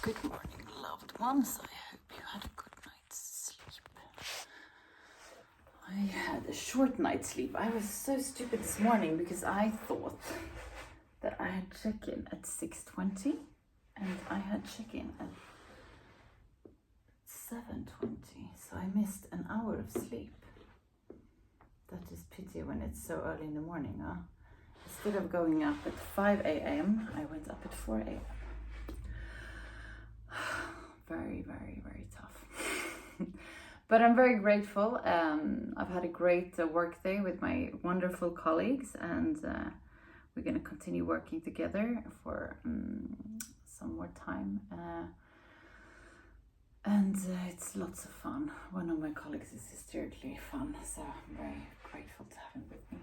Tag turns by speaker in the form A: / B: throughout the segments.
A: Good morning, loved ones. I hope you had a good night's sleep. I had a short night's sleep. I was so stupid this morning because I thought that I had check-in at 6:20 and I had check-in at 7:20, so I missed an hour of sleep. That is pity when it's so early in the morning, huh? Instead of going up at 5 a.m., I went up at 4 a.m. Very, very, very tough. But I'm very grateful. I've had a great work day with my wonderful colleagues, and we're going to continue working together for some more time. And it's lots of fun. One of my colleagues is hysterically fun, so I'm very grateful to have him with me.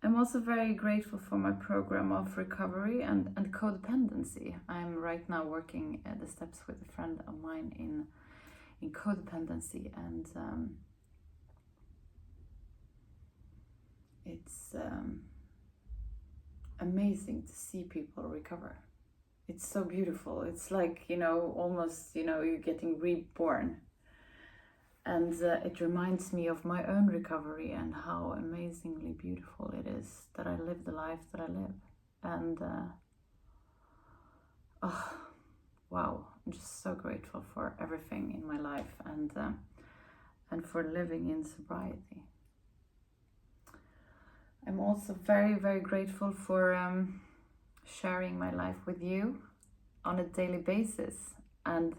A: I'm also very grateful for my program of recovery and codependency. I'm right now working the steps with a friend of mine in codependency, and it's amazing to see people recover. It's so beautiful. It's like, almost, you're getting reborn. And it reminds me of my own recovery and how amazingly beautiful it is that I live the life that I live. And wow, I'm just so grateful for everything in my life and for living in sobriety. I'm also very, very grateful for sharing my life with you on a daily basis. And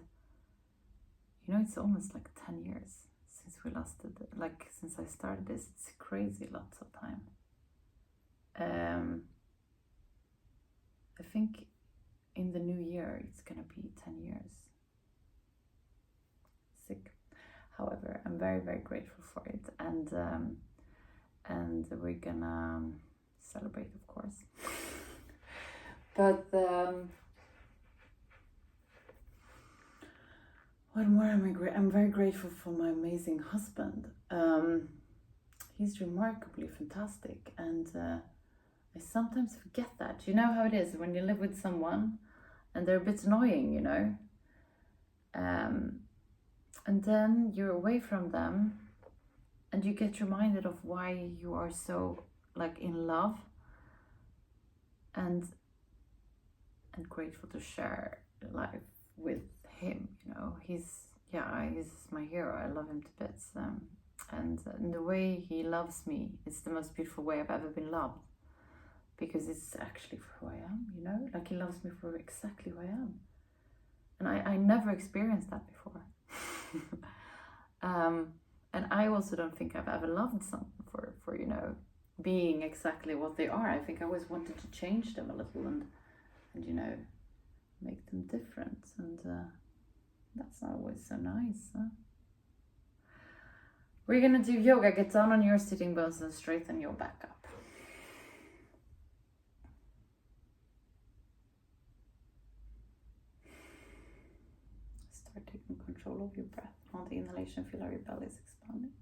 A: it's almost like 10 years since we last did it. Since I started this, it's crazy, lots of time. I think in the new year, it's gonna be 10 years. Sick. However, I'm very, very grateful for it. And we're gonna celebrate, of course. But what more am I I'm very grateful for my amazing husband. He's remarkably fantastic, and I sometimes forget that. You know how it is when you live with someone and they're a bit annoying, and then you're away from them and you get reminded of why you are so in love and grateful to share life with him. He's my hero. I love him to bits, and the way he loves me is the most beautiful way I've ever been loved, because it's actually for who I am. He loves me for exactly who I am, and I never experienced that before. And I also don't think I've ever loved someone for being exactly what they are. I think I always wanted to change them a little and make them different, and that's not always so nice, huh? We're gonna do yoga. Get down on your sitting bones and straighten your back up. Start taking control of your breath. On the inhalation, feel how your belly is expanding.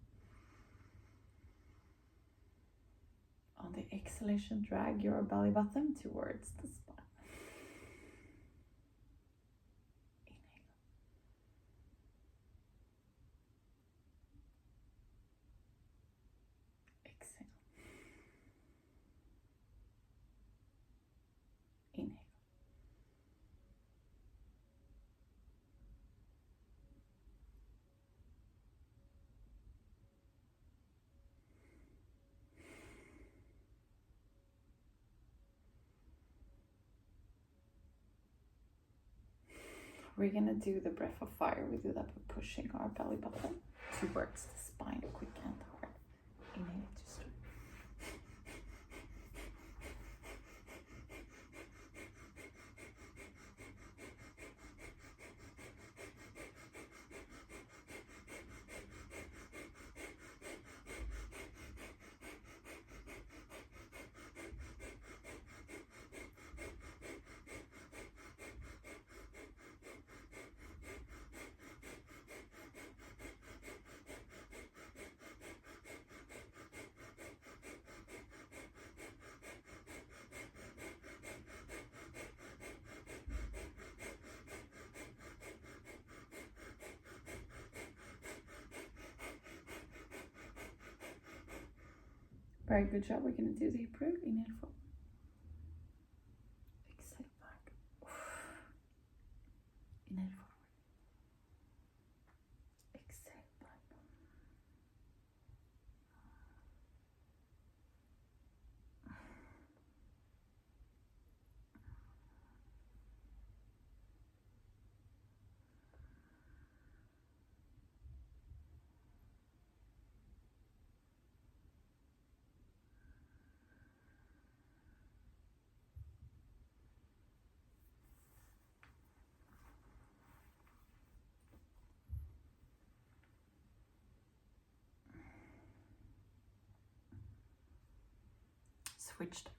A: On the exhalation, drag your belly button towards the spine. We're gonna do the breath of fire. We do that by pushing our belly button towards the spine, quick and hard. Inhale to start. Very good job. We're going to do the Hebrew. Inhale forward. Exhale back. Inhale forward. Exhale back. Switch direction.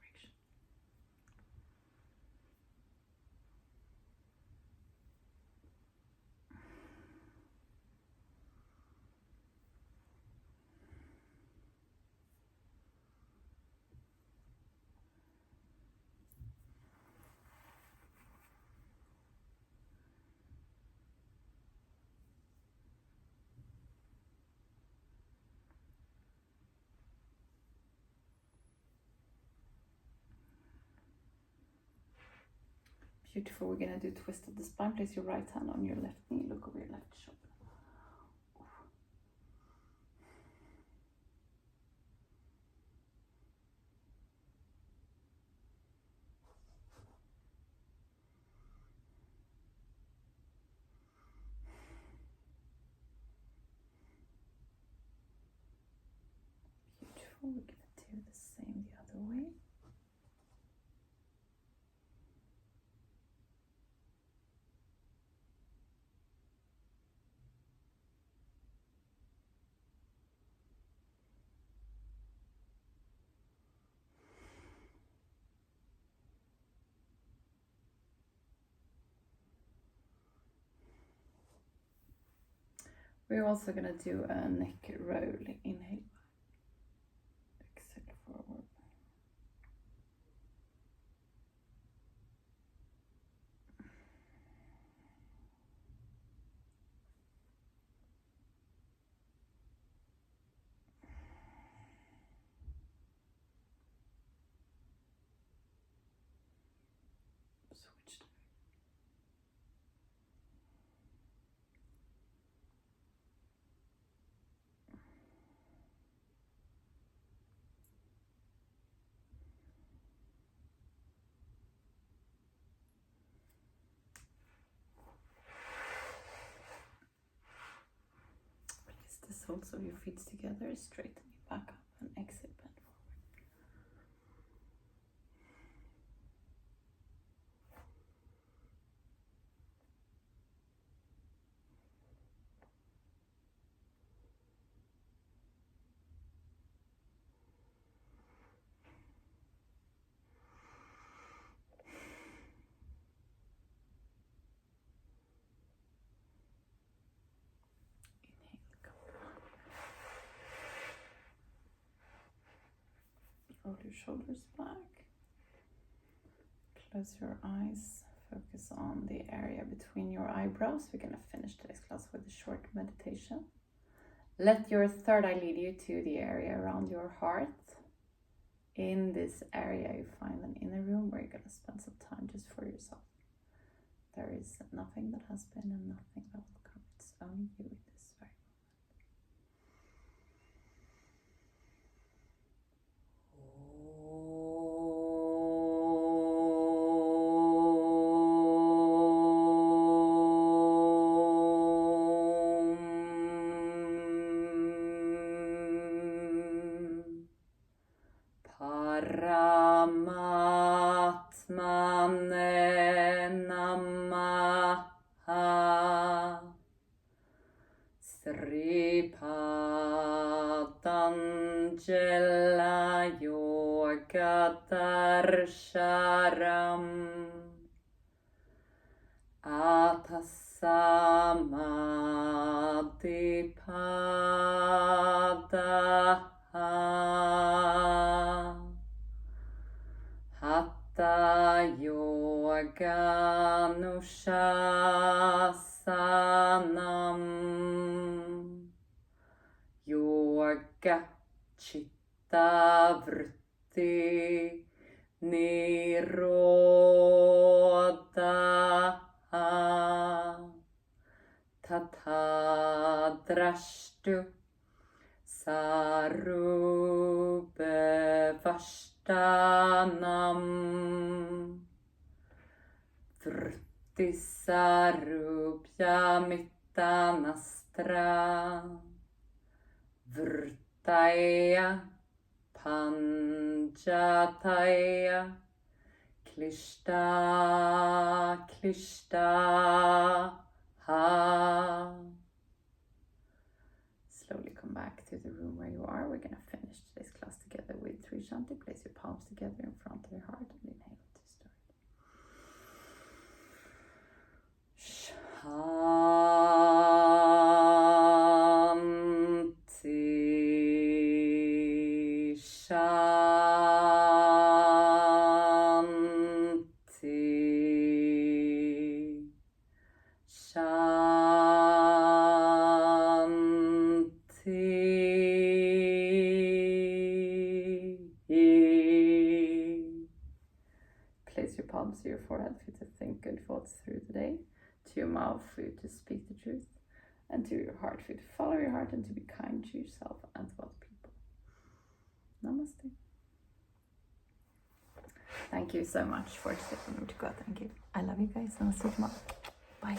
A: Beautiful. We're going to do twist of the spine. Place your right hand on your left knee. Look over your left shoulder. Beautiful. We're going to do the same the other way. We're also going to do a neck roll. Inhale. Exhale forward. Switch. Release the soles of your feet together. Straighten your back up and exhale, bend forward. Roll your shoulders back. Close your eyes. Focus on the area between your eyebrows. We're going to finish today's class with a short meditation. Let your third eye lead you to the area around your heart. In this area, you find an inner room where you're going to spend some time just for yourself. There is nothing that has been and nothing that will come. It's only you in this very Paramatmane Namaha Sri Patanjala Yogadarsharam Atasamadipadaha Hatha Yoganushasanam Yoga Chitta vritti nirodha tatha drashtu sarubhavashtanam vrittisarubhyamittanastra vrtaya panjataya klishta klishta ha. Slowly come back to the room where you are. We're going to finish today's class together with 3 Shanti. Place your palms together in front of your heart and inhale to start. Shanti, Shanti, Shanti. Place your palms to your forehead for you to think good thoughts through the day, to your mouth for you to speak the truth, and to your heart for you to follow your heart and to be kind to yourself and to other people. Namaste. Thank you so much for taking me to go. Thank you. I love you guys and I'll see you tomorrow. Bye.